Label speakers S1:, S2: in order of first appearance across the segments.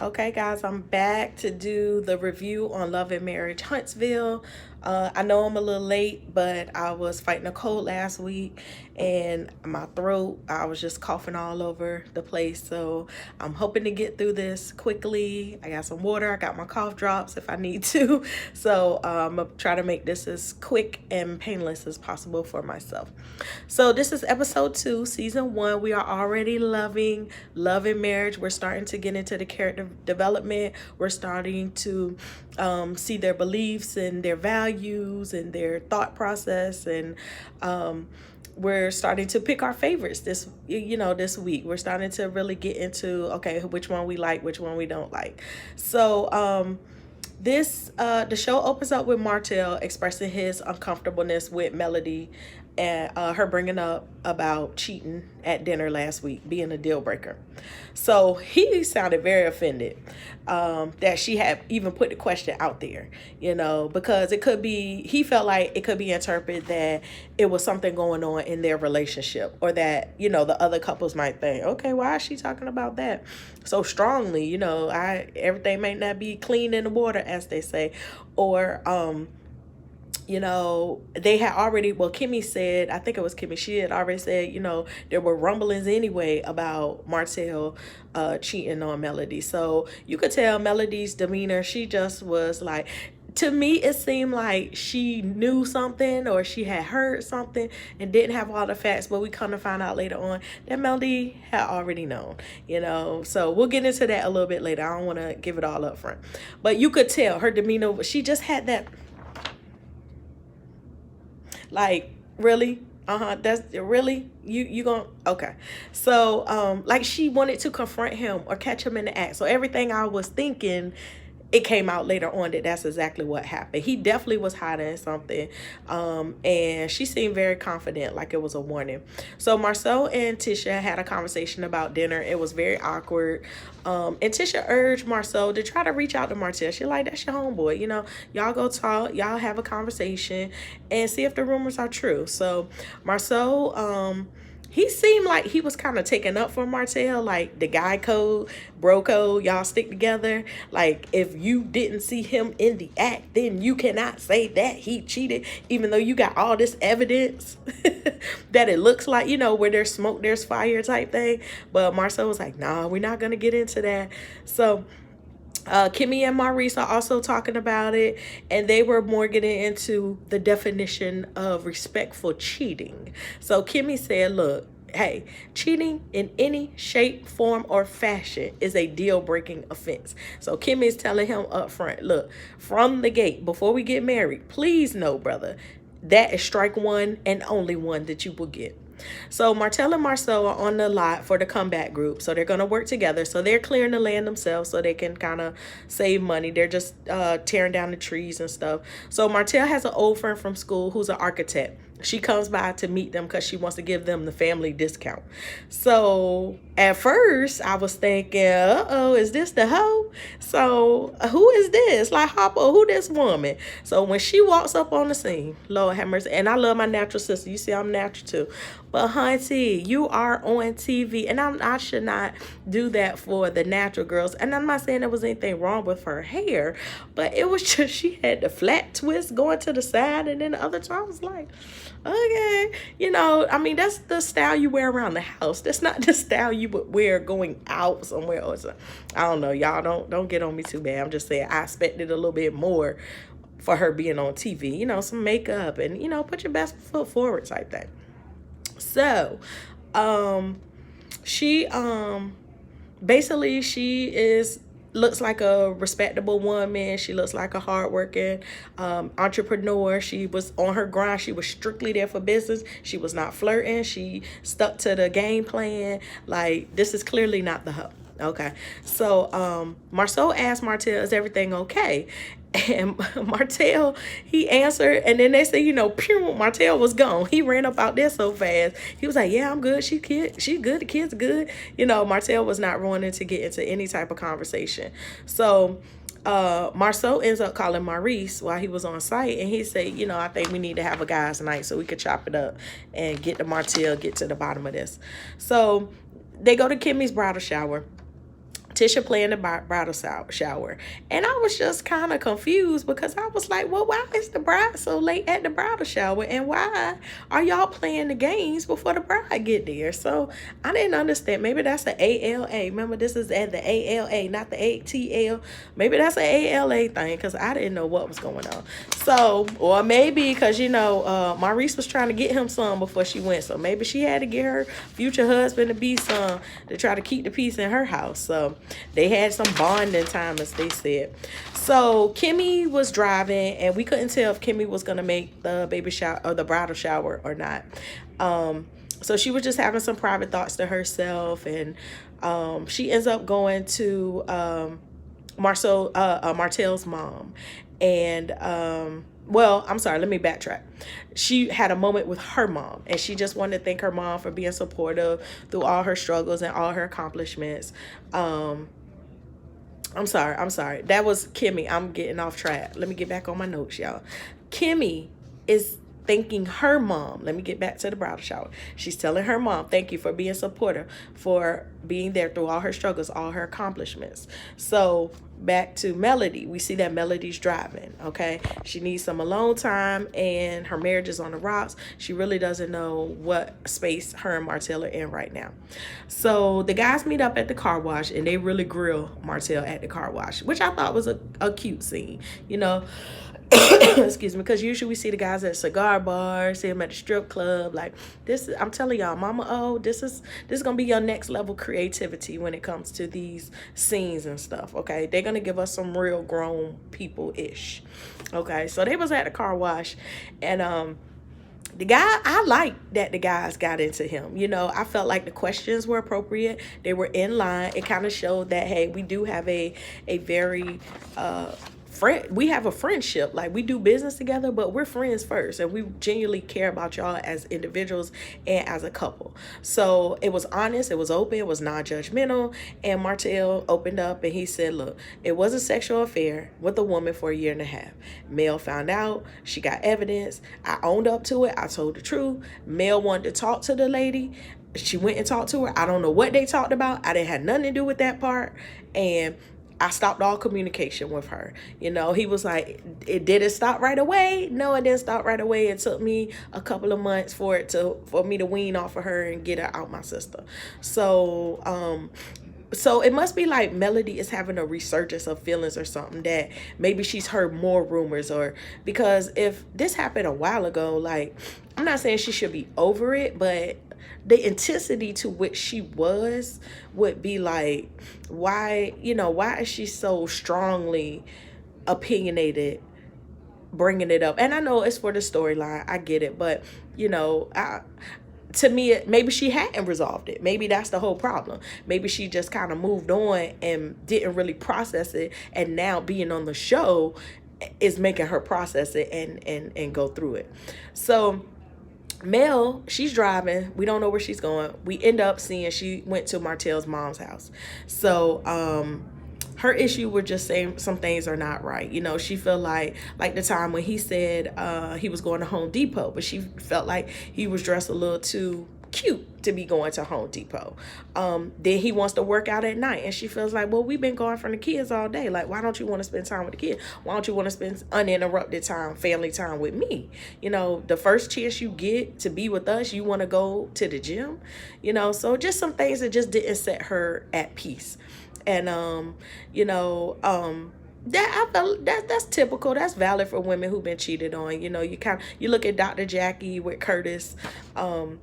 S1: Okay, guys, I'm back to do the review on Love and Marriage Huntsville. I know I'm a little late, but I was fighting a cold last week and my throat, I was just coughing all over the place. So I'm hoping to get through this quickly. I got some water, I got my cough drops if I need to. So I'm going to try to make this as quick and painless as possible for myself. So this is episode 2, season 1. We are already loving Love and Marriage. We're starting to get into the character development. We're starting to see their beliefs and their values and their thought process, and we're starting to pick our favorites this week. We're starting to really get into, okay, which one we like, which one we don't like. So the show opens up with Martell expressing his uncomfortableness with Melody and her bringing up about cheating at dinner last week being a deal breaker. So he sounded very offended that she had even put the question out there, because he felt like it could be interpreted that it was something going on in their relationship, or that, the other couples might think, okay, why is she talking about that so strongly? Everything may not be clean in the water, as they say, or they had already, well, Kimmi said, I think it was Kimmi, she had already said, there were rumblings anyway about Martell cheating on Melody. So you could tell Melody's demeanor, she just was like, to me, it seemed like she knew something, or she had heard something and didn't have all the facts, but we come to find out later on that Melody had already known, So we'll get into that a little bit later. I don't want to give it all up front. But you could tell her demeanor, she just had that, like, really? That's really you gonna, okay. So like, she wanted to confront him or catch him in the act. So everything I was thinking, it came out later on that that's exactly what happened. He definitely was hiding something, and she seemed very confident, like it was a warning. So Marsau and Tisha had a conversation about dinner. It was very awkward, and Tisha urged Marsau to try to reach out to Martell. She like, that's your homeboy, y'all go talk, y'all have a conversation and see if the rumors are true. So Marsau, he seemed like he was kind of taking up for Martell, like the guy code, bro code, y'all stick together. Like, if you didn't see him in the act, then you cannot say that he cheated, even though you got all this evidence that it looks like, where there's smoke, there's fire type thing. But Marsau was like, nah, we're not going to get into that. So Kimmi and Maurice are also talking about it, and they were more getting into the definition of respectful cheating. So Kimmi said, look, hey, cheating in any shape, form, or fashion is a deal-breaking offense. So Kimmi is telling him up front, look, from the gate, before we get married, please know, brother, that is strike one and only one that you will get. So Martell and Marsau are on the lot for the comeback group. So they're going to work together. So they're clearing the land themselves so they can kind of save money. They're just tearing down the trees and stuff. So Martell has an old friend from school who's an architect. She comes by to meet them because she wants to give them the family discount. So at first I was thinking, uh-oh, is this the hoe? So who is this? Like, Hoppo, who this woman? So when she walks up on the scene, Lord have mercy, and I love my natural sister. You see, I'm natural too. But hunty, you are on TV, and I should not do that for the natural girls. And I'm not saying there was anything wrong with her hair, but it was just, she had the flat twist going to the side, and then the other time I was like, okay, I mean, that's the style you wear around the house. That's not the style you would wear going out somewhere or something. I don't know, y'all don't get on me too bad. I'm just saying I expected a little bit more for her being on TV, some makeup and, put your best foot forward type thing. So, she, basically she looks like a respectable woman. She looks like a hardworking entrepreneur. She was on her grind. She was strictly there for business. She was not flirting. She stuck to the game plan. Like, this is clearly not the hoe. Okay, so Marsau asked Martell, is everything okay? And Martell, he answered, and then they said, pew, Martell was gone. He ran up out there so fast. He was like, yeah, I'm good. She's good. The kid's good. Martell was not wanting to get into any type of conversation. So Marsau ends up calling Maurice while he was on site, and he said, I think we need to have a guys' night so we could chop it up and get to the bottom of this. So they go to Kimmi's bridal shower. Tisha playing the bridal shower. And I was just kind of confused because I was like, well, why is the bride so late at the bridal shower? And why are y'all playing the games before the bride get there? So I didn't understand. Maybe that's the ALA. Remember, this is at the ALA, not the ATL. Maybe that's an ALA thing because I didn't know what was going on. So, or maybe because, Maurice was trying to get him some before she went. So maybe she had to get her future husband to be some to try to keep the peace in her house. So they had some bonding time, as they said. So Kimmi was driving, and we couldn't tell if Kimmi was gonna make the baby shower or the bridal shower or not. So she was just having some private thoughts to herself, and she ends up going to Martell's mom, and well, I'm sorry, let me backtrack. She had a moment with her mom, and she just wanted to thank her mom for being supportive through all her struggles and all her accomplishments. I'm sorry. That was Kimmi. I'm getting off track. Let me get back on my notes, y'all. Kimmi is thanking her mom. Let me get back to the bridal shower. She's telling her mom, thank you for being supportive, for being there through all her struggles, all her accomplishments. So back to Melody. We see that Melody's driving, okay? She needs some alone time, and her marriage is on the rocks. She really doesn't know what space her and Martell are in right now. So the guys meet up at the car wash, and they really grill Martell at the car wash, which I thought was a cute scene, excuse me, because usually we see the guys at cigar bars, see them at the strip club. Like this, I'm telling y'all, Mama O, this is gonna be your next level creativity when it comes to these scenes and stuff. Okay, they're gonna give us some real grown people ish. Okay, so they was at the car wash, and the guy, I like that the guys got into him. I felt like the questions were appropriate. They were in line. It kind of showed that, hey, we do have a very we have a friendship. Like, we do business together, but we're friends first, and we genuinely care about y'all as individuals and as a couple. So it was honest, it was open, it was non-judgmental, and Martell opened up and he said, look, it was a sexual affair with a woman for 1.5 years. Mel found out, she got evidence, I owned up to it, I told the truth. Mel wanted to talk to the lady, she went and talked to her. I don't know what they talked about, I didn't have nothing to do with that part, and I stopped all communication with her. He was like, it didn't stop right away. No, it didn't stop right away. It took me a couple of months for me to wean off of her and get her out my system. So it must be like Melody is having a resurgence of feelings or something, that maybe she's heard more rumors, or because if this happened a while ago, like, I'm not saying she should be over it, but the intensity to which she would be like, why is she so strongly opinionated bringing it up? And I know it's for the storyline, I get it, but to me, maybe she hadn't resolved it. Maybe that's the whole problem. Maybe she just kind of moved on and didn't really process it, and now being on the show is making her process it and go through it. So Mel, she's driving. We don't know where she's going. We end up seeing she went to Martell's mom's house. So her issue with just saying some things are not right. She felt like the time when he said he was going to Home Depot, but she felt like he was dressed a little too cute to be going to Home Depot. Then he wants to work out at night, and she feels like, well, we've been going from the kids all day. Like, why don't you want to spend time with the kids? Why don't you want to spend uninterrupted time, family time with me? The first chance you get to be with us, you want to go to the gym. So just some things that just didn't set her at peace. And that I felt that's typical. That's valid for women who've been cheated on. You look at Dr. Jackie with Curtis on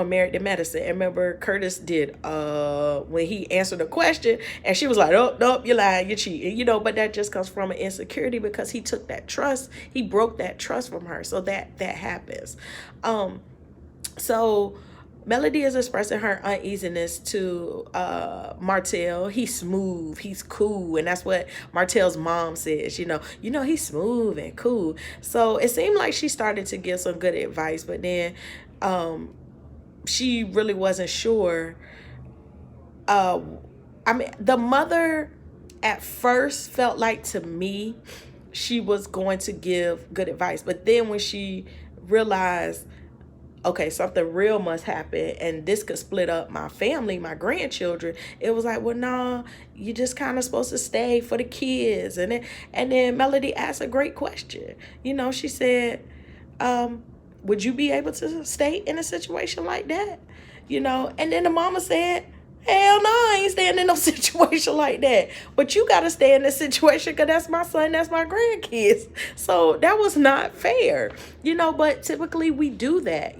S1: Married to Medicine. And remember, Curtis did when he answered a question, and she was like, oh, nope, you're lying, you're cheating. But that just comes from an insecurity, because he took that trust, he broke that trust from her. So that happens. So Melody is expressing her uneasiness to Martell. He's smooth, he's cool, and that's what Martell's mom says. He's smooth and cool. So it seemed like she started to give some good advice, but then she really wasn't sure. The mother at first felt like, to me, she was going to give good advice, but then when she realized okay, something real must happen and this could split up my family, my grandchildren. It was like, well, nah, you just kind of supposed to stay for the kids. And then Melody asked a great question. She said, would you be able to stay in a situation like that? And then the mama said, hell no, I ain't staying in no situation like that. But you got to stay in this situation because that's my son, that's my grandkids. So that was not fair, but typically we do that.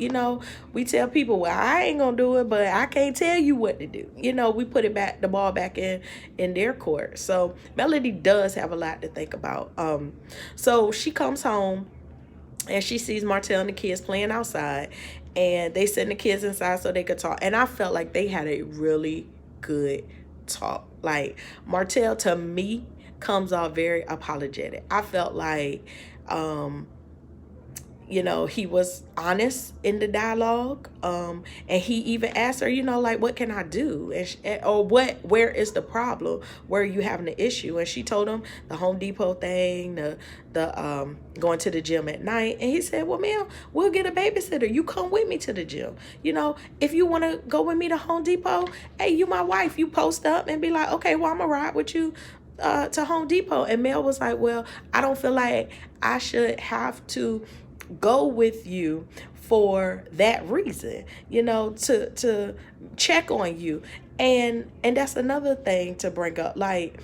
S1: We tell people, well, I ain't going to do it, but I can't tell you what to do. We put the ball back in their court. So Melody does have a lot to think about. So she comes home and she sees Martell and the kids playing outside, and they send the kids inside so they could talk. And I felt like they had a really good talk. Like, Martell to me comes off very apologetic. I felt like he was honest in the dialogue, and he even asked her, like, what can I do, or where is the problem, where are you having the issue? And she told him the Home Depot thing, the going to the gym at night. And he said, well, ma'am, we'll get a babysitter, you come with me to the gym. If you want to go with me to Home Depot, hey, you my wife, you post up and be like, okay, well, I'm gonna ride with you to Home Depot. And Mel was like, well, I don't feel like I should have to go with you for that reason, to check on you. And that's another thing to bring up. Like,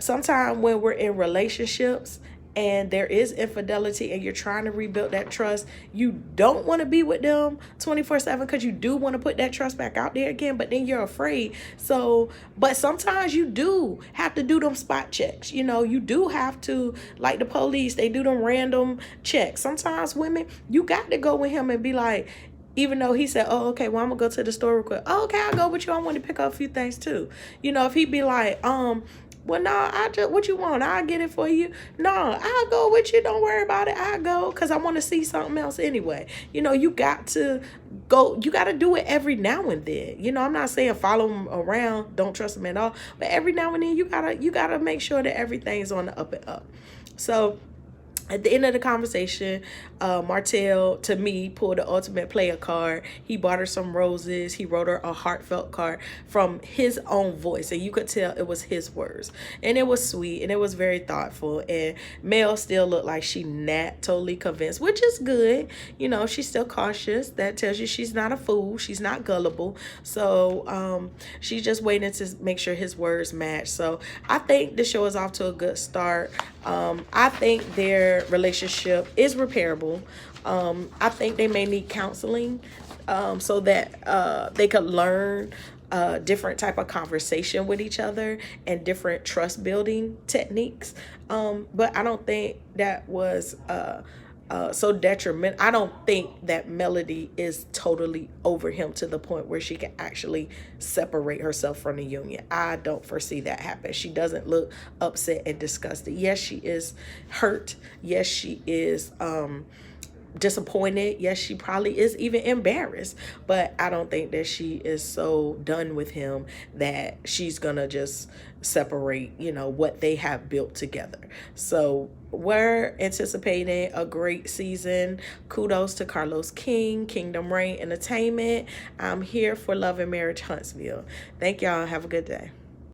S1: sometimes when we're in relationships and there is infidelity and you're trying to rebuild that trust, you don't want to be with them 24/7 because you do want to put that trust back out there again, but then you're afraid. So, but sometimes you do have to do them spot checks. You do have to, like the police, they do them random checks. Sometimes women, you got to go with him and be like, even though he said, oh, okay, well, I'm gonna go to the store real quick. Oh, okay, I'll go with you. I want to pick up a few things too. If he'd be like, well, no, what you want? I'll get it for you. No, I'll go with you. Don't worry about it. I'll go because I want to see something else anyway. You got to go. You got to do it every now and then. I'm not saying follow him around, don't trust him at all. But every now and then you gotta make sure that everything's on the up and up. So at the end of the conversation, Martell, to me, pulled the ultimate player card. He bought her some roses. He wrote her a heartfelt card from his own voice. And you could tell it was his words. And it was sweet and it was very thoughtful. And Mel still looked like she not totally convinced, which is good. She's still cautious. That tells you she's not a fool. She's not gullible. So she's just waiting to make sure his words match. So I think the show is off to a good start. I think their relationship is repairable. I think they may need counseling so that they could learn different type of conversation with each other and different trust building techniques. But I don't think that was so detrimental. I don't think that Melody is totally over him to the point where she can actually separate herself from the union. I don't foresee that happen. She doesn't look upset and disgusted. Yes, she is hurt. Yes, she is disappointed. Yes, she probably is even embarrassed, but I don't think that she is so done with him that she's gonna just separate, what they have built together. So we're anticipating a great season. Kudos to Carlos King, Kingdom Reign Entertainment. I'm here for Love and Marriage Huntsville. Thank y'all. Have a good day.